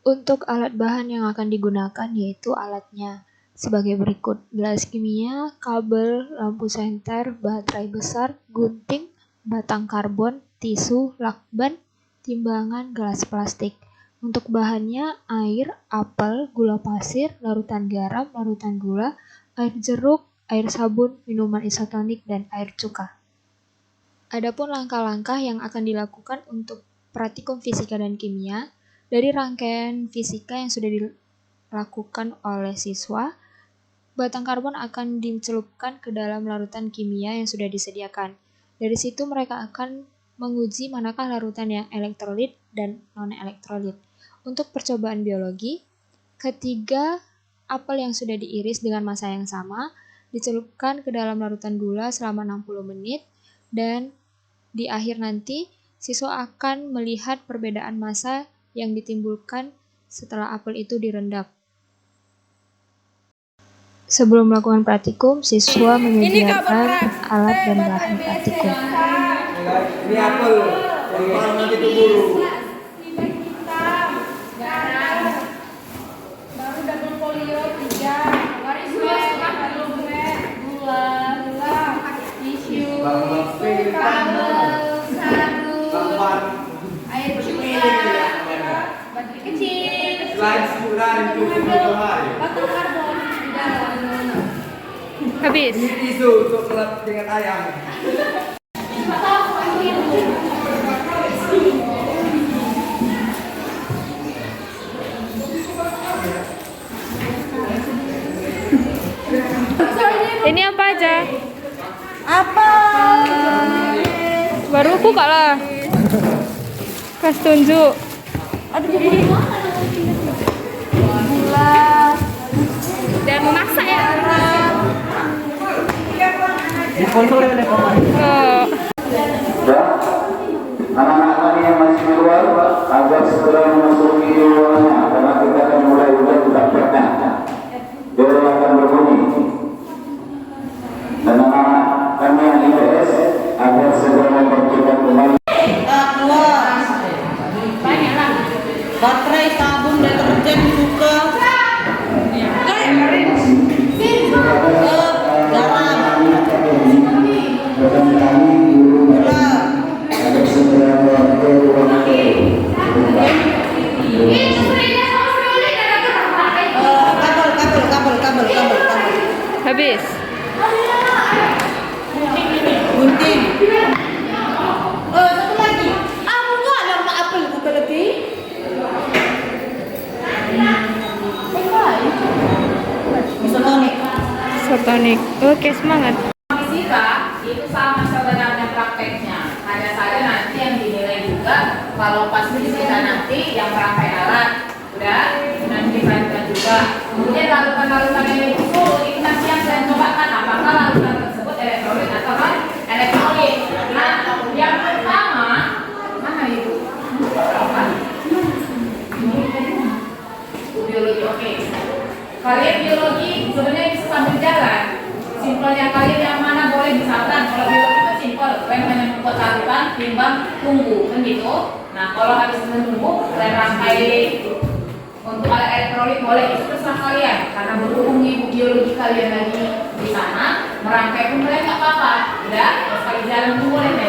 Untuk alat bahan yang akan digunakan yaitu alatnya sebagai berikut: gelas kimia, kabel, lampu senter, baterai besar, gunting, batang karbon, tisu, lakban, timbangan, gelas plastik. Untuk bahannya air, apel, gula pasir, larutan garam, larutan gula, air jeruk, air sabun, minuman isotonik, dan air cuka. Adapun langkah-langkah yang akan dilakukan untuk praktikum fisika dan kimia dari rangkaian fisika yang sudah dilakukan oleh siswa, batang karbon akan dicelupkan ke dalam larutan kimia yang sudah disediakan. Dari situ mereka akan menguji manakah larutan yang elektrolit dan non-elektrolit. Untuk percobaan biologi, ketiga apel yang sudah diiris dengan massa yang sama dicelupkan ke dalam larutan gula selama 60 menit dan di akhir nanti siswa akan melihat perbedaan massa yang ditimbulkan setelah apel itu direndam. Sebelum melakukan praktikum, siswa menyediakan alat dan bahan praktikum. Ini apel, kalau nanti keburu. Baru double folio 3, garis gula, tisu, kabel, sabun, air cuka, baterai kecil, Selain sebulan itu hari. batang karbon. Habis. Ini tisu untuk kelap dengan ayam. Ini apa aja? Apa? Baru buka lah. Kasih tunjuk. Aduh, gula Dan memasak ya. Dikontrol oleh Oh. Anak-anak kami yang masih keluar agar segera memasuki ruangannya karena kita akan mulai udah prakteknya. Bel akan berbunyi. Dan anak-anak kami yang IPS agar segera mempercepat kembali. keluar. Baterai, sabun, deterjen, cuka. Kabel. Habis. Gunting. Satu lagi. Aku nggak nama apel buka lagi. Isotonik. Sotonik. Oke, semangat. Fisika itu sama sebenarnya prakteknya, hanya saja nanti yang dinilai juga kalau pas fisika nanti yang merangkai alat udah nanti diperhatikan juga. Kemudian larutan-larutan yang itu nanti yang saya cobakan apakah larutan tersebut elektrolit atau non elektrolit. Nah, yang pertama mana ibu? Biologi, oke. Kalian biologi sebenarnya bisa sambil jalan. Simpelnya kalian yang mana boleh misalkan kalau biologi itu simpel, kalian hanya membuat larutan, timbang, tunggu, kan gitu. Nah kalau habis menunggu, kalian rangkai untuk alat elektrolit boleh, itu terserah kalian. Karena berhubung ibu biologi kalian lagi di sana, merangkai pun boleh nggak apa-apa. Udah, sekali jalan pun boleh aja.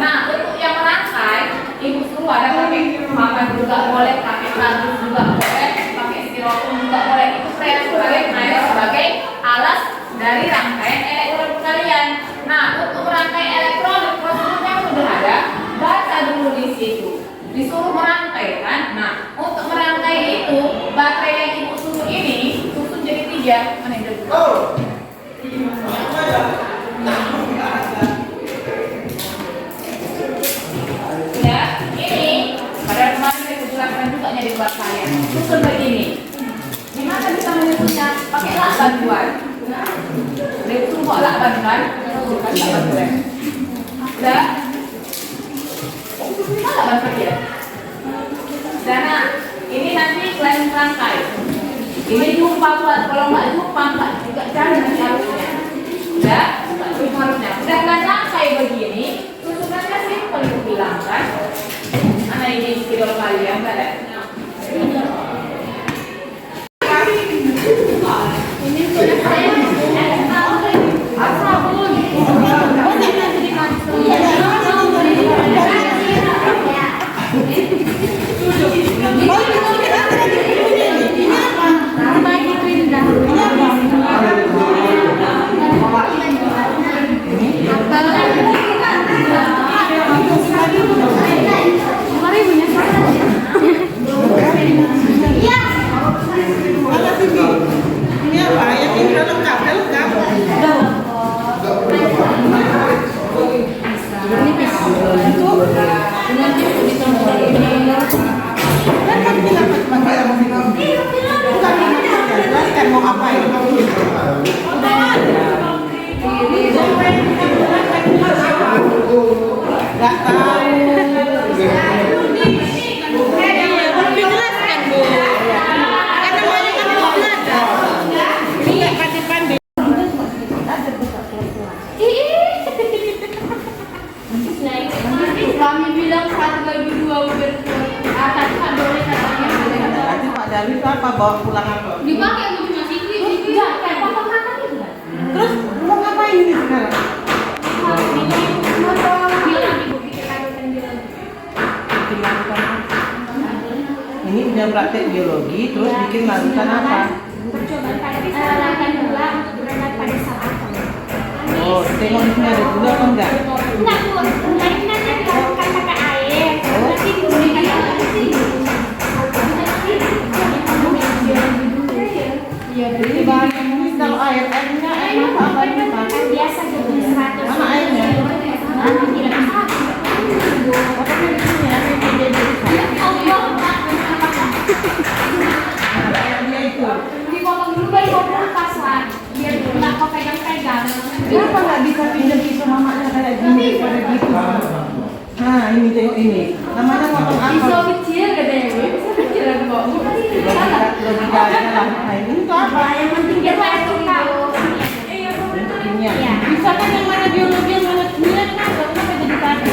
Nah untuk yang merangkai, ibu suruh ada pakai papan juga boleh, pakai kardus juga boleh, pakai styrofoam juga boleh. Itu saya kalian ada sebagai alas dari rangkaian elektronik kalian. Nah, untuk merangkai elektronik prosedurnya sudah ada. Baca dulu di situ. Disuruh merangkai kan? Nah, untuk merangkai itu baterai yang ibu susun ini susun jadi 3. Mana yang ya, ini pada kemarin saya jelaskan juga di buat kalian. Susun begini. Gimana bisa menyusunnya? Pakai lakban buat. Dia itu bawa lakban kan? Kasih lakban gue. Udah? Mana lakban kerja? Dana, ini nanti kalian rangkai. Ini jumpa buat, kalau nggak jumpa nggak juga cari nanti harusnya. Udah? Harusnya. Udah kan rangkai begini, susunannya simpel itu bilang kan? Mana ini skill kalian? Nggak ada? Nggak tahu. Belum dijelaskan, Bu. Kan namanya kan belum ada. Ini nggak pandai-pandai. Kami bilang 1 bagi 2 atas boleh katanya. Nanti Pak Darwis apa bawa pulang apa? Dipakai untuk masih enggak kayak papa makan itu kan. Terus mau ngapain ini sekarang? Ini udah praktek biologi, terus bikin larutan apa? Percobaan lakukan gula berat pada saat Oh, tengok di sini ada gula apa enggak? enggak Bu, tadi nanti dilakukan pakai air nanti digunakan Iya, jadi bahan ini kalau airnya apa ini Pak? biasa gitu 100 Mana airnya? tidak bisa Oh, tapi di sini ada yang jadi ada airnya itu. dipotong dulu baru potong pas lah biar nggak kau pegang-pegang. Kenapa nggak bisa pinjam pisau mamanya kayak gini pada gitu? Nah, ini tengok ini. Namanya potong apel. kecil katanya gue. Kecilan kok. Logikanya lah. Nah, ini tuh apa? Yang penting dia tahu suka. Untuk kimia. Bisa kan yang mana biologi, yang mana kimia, kenapa? Kenapa jadi satu?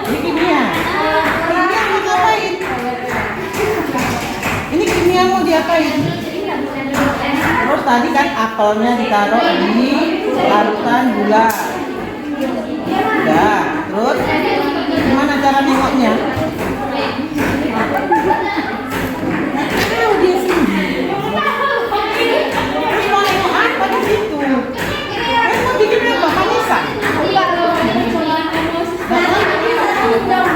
Ini kimia. Kimia mau ngapain? Ini kimia mau diapain? Terus tadi kan apelnya ditaruh di larutan gula. Udah, terus gimana cara nengoknya? Tahu dia sendiri. Terus mau nengok apa di situ? Kan mau bikin apa? Manisan? Tunggu satu jam.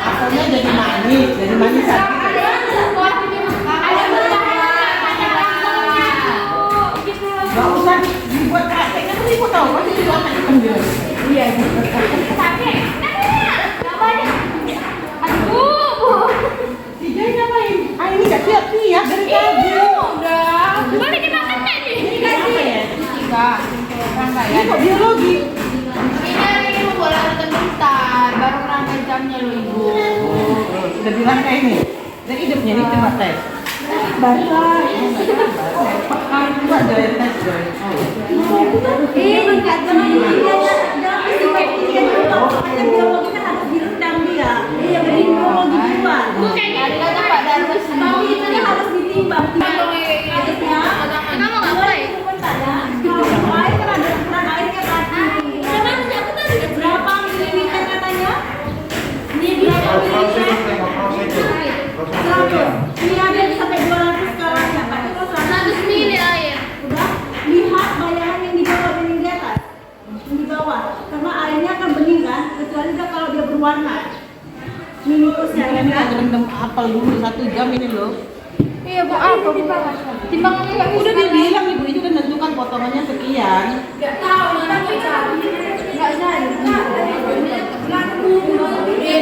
Apelnya jadi manis, jadi manisan. Gak usah dibuat praktek, kan ibu tahu kan itu akan diambil. Iya. Dijahit ngapain? Ah ini gak siap-siap dari tadi. Boleh dimakan nih. Ini apa ya? Ini kok biologi? Ini membuat larutan bentar, baru rangkai jamnya loh ibu. Udah dirangkai ini. Dan hidupnya ini coba tes. Coba Joy tes Joy. Enggak jangan biologi kan harus direndam dia. Iya biologi juga. Bukan ada kata Pak Darwis. Tapi itu harus ditimbang. Harusnya Kamu nggak boleh. kalau air kan ada ukuran airnya kan. Karena aku tadi berapa mililiter katanya? Dia berapa mililiter? 100. Ini ada sampai 200 skalanya. Pak itu 100 mili air. udah lihat bayangan yang di bawah dan yang di atas. Yang di bawah. Karena airnya kan bening kan, kecuali dia kalau dia berwarna. Minikusnya Ini ada rendam apel dulu 1 jam ini loh. Iya bu, apa bu? Timbangannya nggak Udah dibilang ibu itu kan tentukan potongannya sekian. nggak tahu mana mau cari. Nggak jadi.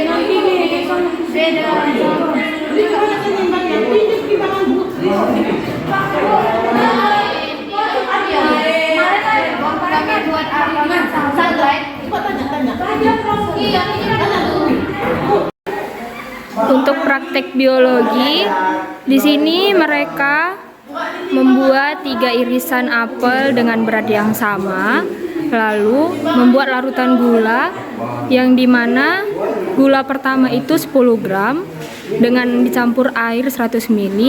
Nanti nih beda. Jadi kalau yang nimbang yang ini timbangan putri. Kami buat arisan sunlight. Coba tanya-tanya. Iya, ini kan Untuk praktek biologi, di sini mereka membuat 3 irisan apel dengan berat yang sama, lalu membuat larutan gula yang dimana gula pertama itu 10 gram dengan dicampur air 100 ml,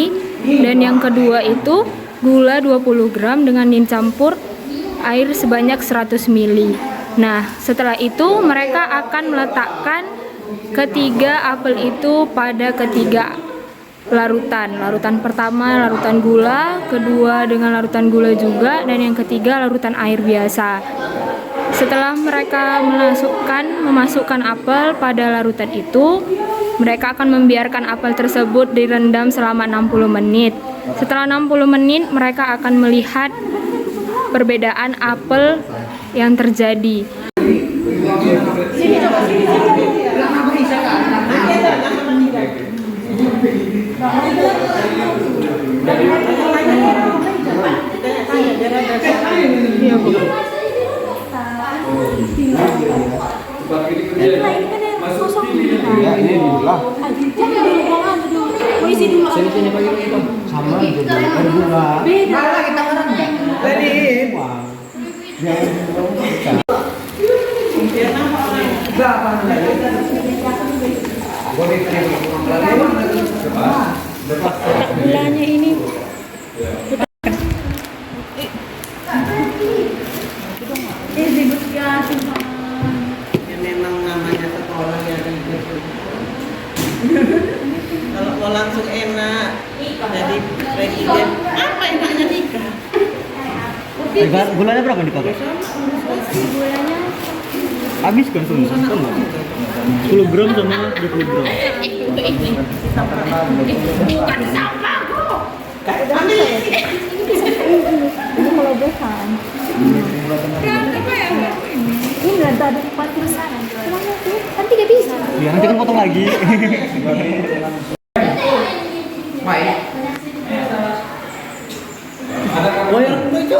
dan yang kedua itu gula 20 gram dengan dicampur air sebanyak 100 ml. Nah, setelah itu mereka akan meletakkan ketiga apel itu pada ketiga larutan. Larutan pertama larutan gula, kedua dengan larutan gula juga, dan yang ketiga larutan air biasa. Setelah mereka memasukkan apel pada larutan itu, mereka akan membiarkan apel tersebut direndam selama 60 menit. Setelah 60 menit, mereka akan melihat perbedaan apel yang terjadi. Lah ini kan yang kosong ini. Ya, ini dulu lah. Jangan dulu buang dulu. Mau isi dulu. Sini bagi sama juga. Air gula. Beda. Kita orangnya. Tadi. Berapa lagi? Gulanya ini ribet ya. Ya memang namanya sekolah ya ribet. Kalau mau langsung enak jadi presiden, apa enaknya nikah? Gulanya berapa dipakai? Gulanya Habis kan semua? 10 gram sama 20 gram. bukan sampahku. Ambil ini kalau besan. Ini nggak ada 40 sana. Kenapa sih? Kan 3 bisa. Ya nanti kan potong lagi. Oh yang itu.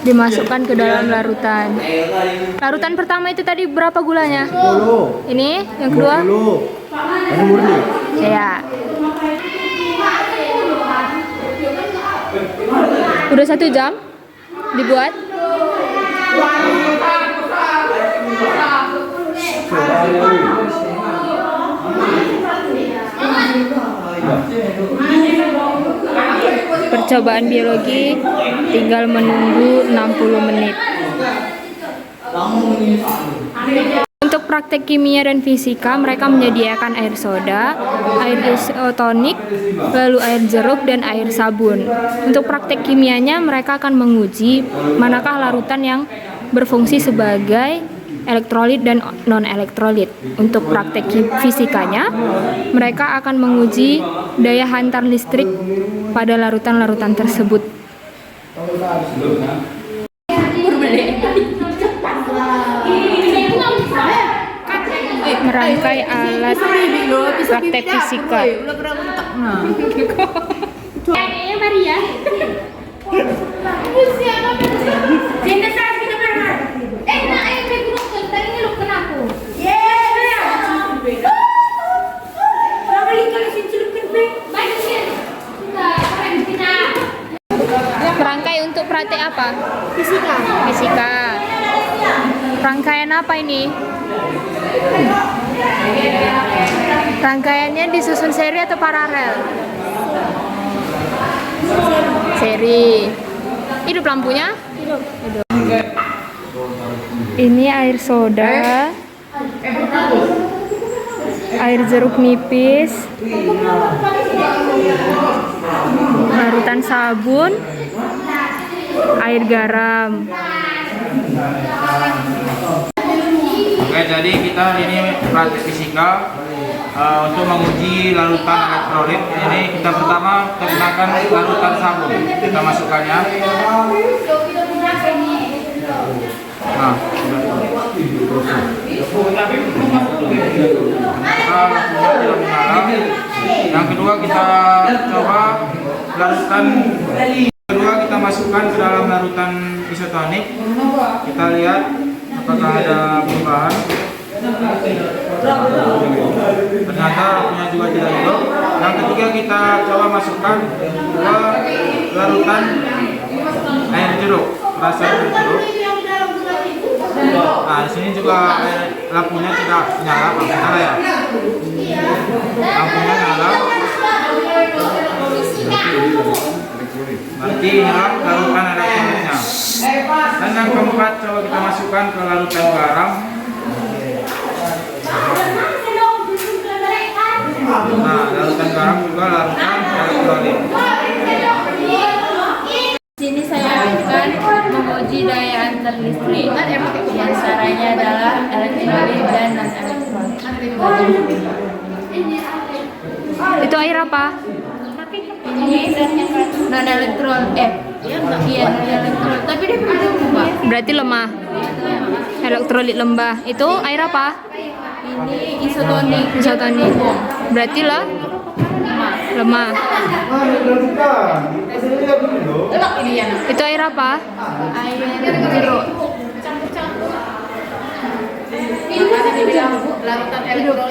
Dimasukkan ke dalam larutan. Larutan pertama itu tadi berapa gulanya? 10. Ini yang kedua? 20. Ada murni. Ya. Udah 1 jam dibuat. Percobaan biologi tinggal menunggu 60 menit. Untuk praktek kimia dan fisika, mereka menyediakan air soda, air isotonik, lalu air jeruk, dan air sabun. Untuk praktek kimianya, mereka akan menguji manakah larutan yang berfungsi sebagai elektrolit dan non-elektrolit. Untuk praktek fisikanya, mereka akan menguji daya hantar listrik pada larutan-larutan tersebut. Merangkai alat praktek fisika. Maria. Rangkai untuk praktek apa? Fisika. Fisika. Rangkaian apa ini? Rangkaiannya disusun seri atau paralel? Seri. Hidup lampunya? Hidup. Ini air soda, air jeruk nipis, larutan sabun, air garam. Oke, jadi kita hari ini praktik fisika untuk menguji larutan elektrolit. Ini kita pertama gunakan larutan sabun. Kita masukkannya. Nah, yang kedua kita coba larutan. Kedua kita masukkan ke dalam larutan isotonik. Kita lihat apakah ada perubahan. Ternyata punya juga tidak hidup. Yang ketiga kita coba masukkan ke larutan air jeruk, rasa air jeruk. Nah, di sini juga lampunya tidak nyala, nyala ya. Lampunya nyala. Berarti inilah larutan elektroliknya. Dan yang keempat coba kita masukkan ke larutan garam. Nah, larutan garam juga larutan elektrolit. Sini saya akan menguji daya antar listrik. Di antaranya adalah elektrolit dan non elektrolit. Itu air apa? Ini ini non elektrol iya non elektrol tapi dia berubah. Berarti lemah. Elektrolit lembah. Itu air apa? Ini isotonik. Isotonik. Berarti lemah. Itu air apa? Air jeruk.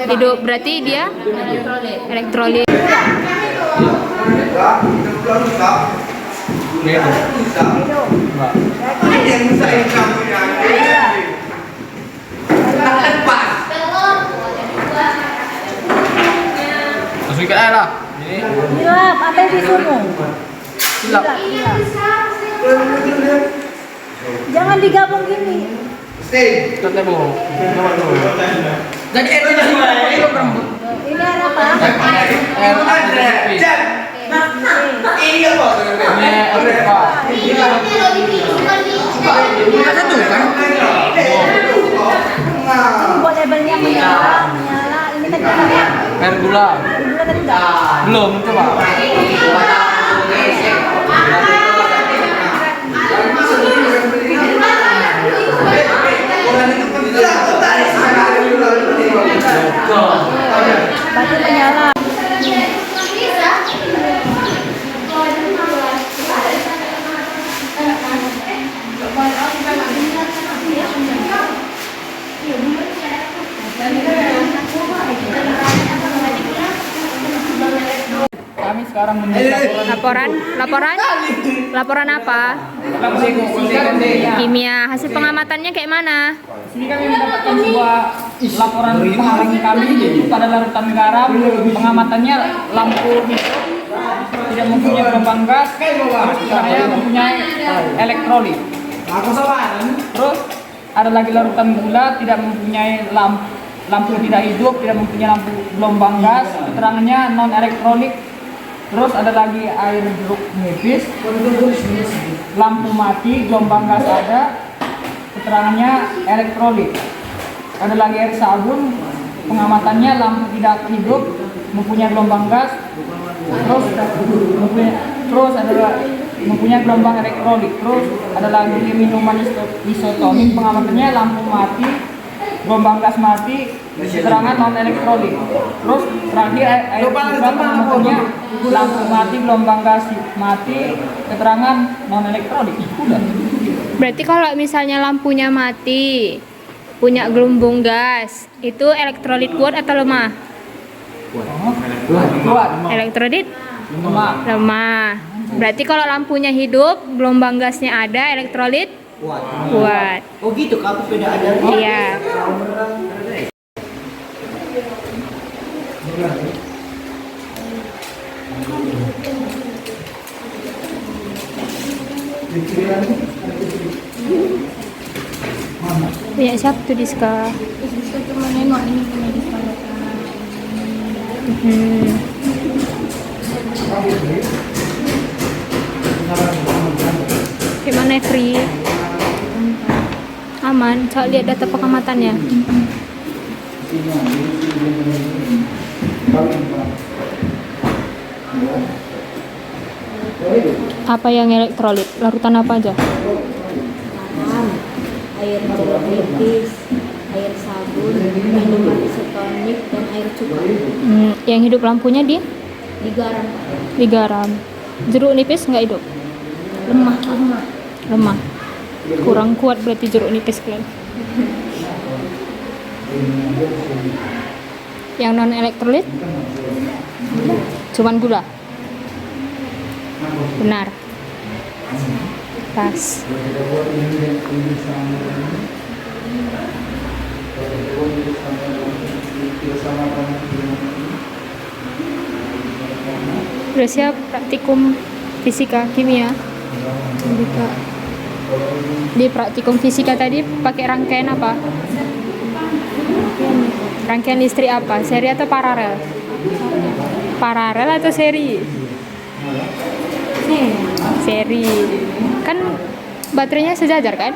Hidup. Berarti dia elektrolit. Masukin air lah. Ini Hilap, apa yang disuruh? silap. Jangan digabung gini. Kita tembok. Jadi air itu berembut. Ini air apa? Air nipis. Ini apa? Ini apa? Ini buat labelnya menyala. Ini tadi apa? Air gula. Gula tadi enggak? Belum, coba. Batu menyala. Kami sekarang menuju Laporan apa? Kimia. Hasil pengamatannya kayak mana? Ini kami mendapatkan sebuah laporan pengamatan kami pada larutan garam. Pengamatannya lampu hijau tidak mempunyai gelombang gas, cahaya mempunyai elektrolit. Terus ada lagi larutan gula tidak mempunyai lampu tidak hidup, tidak mempunyai lampu gelombang gas, keterangannya non elektrolit. Terus ada lagi air jeruk nipis, lampu mati, gelombang gas ada, keterangannya elektrolit. Ada lagi air sabun, pengamatannya lampu tidak hidup, mempunyai gelombang gas, terus ada mempunyai gelombang elektrolit. Terus ada lagi minuman isotonik, pengamatannya lampu mati, gelombang gas mati, keterangan non elektrolit. Terus terakhir air juga pengamatannya lampu mati, gelombang gas mati, keterangan non elektrolit. Udah. Berarti kalau misalnya lampunya mati, punya gelombang gas, itu elektrolit kuat atau lemah? Kuat. Elektrolit Lemah. lemah. Berarti kalau lampunya hidup, gelombang gasnya ada, elektrolit kuat. Oh gitu, kalau beda ada. Iya. Punya siapa tuh Diska? Bisa cuma nengok ini punya di sekolah. Gimana Free? Aman, coba lihat data pengamatannya. Apa yang elektrolit? Larutan apa aja? Air jeruk nipis, air sabun, minuman isotonik, dan air cuka. Yang hidup lampunya Digaram. digaram. Jeruk nipis nggak hidup? Lemah. Kurang kuat berarti jeruk nipis kalian. Yang non elektrolit? Cuman gula. Benar. Pas. Udah siap praktikum fisika kimia? Di praktikum fisika tadi pakai rangkaian apa? Rangkaian listrik apa? Seri atau paralel? Paralel atau seri? Seri. Kan baterainya sejajar kan?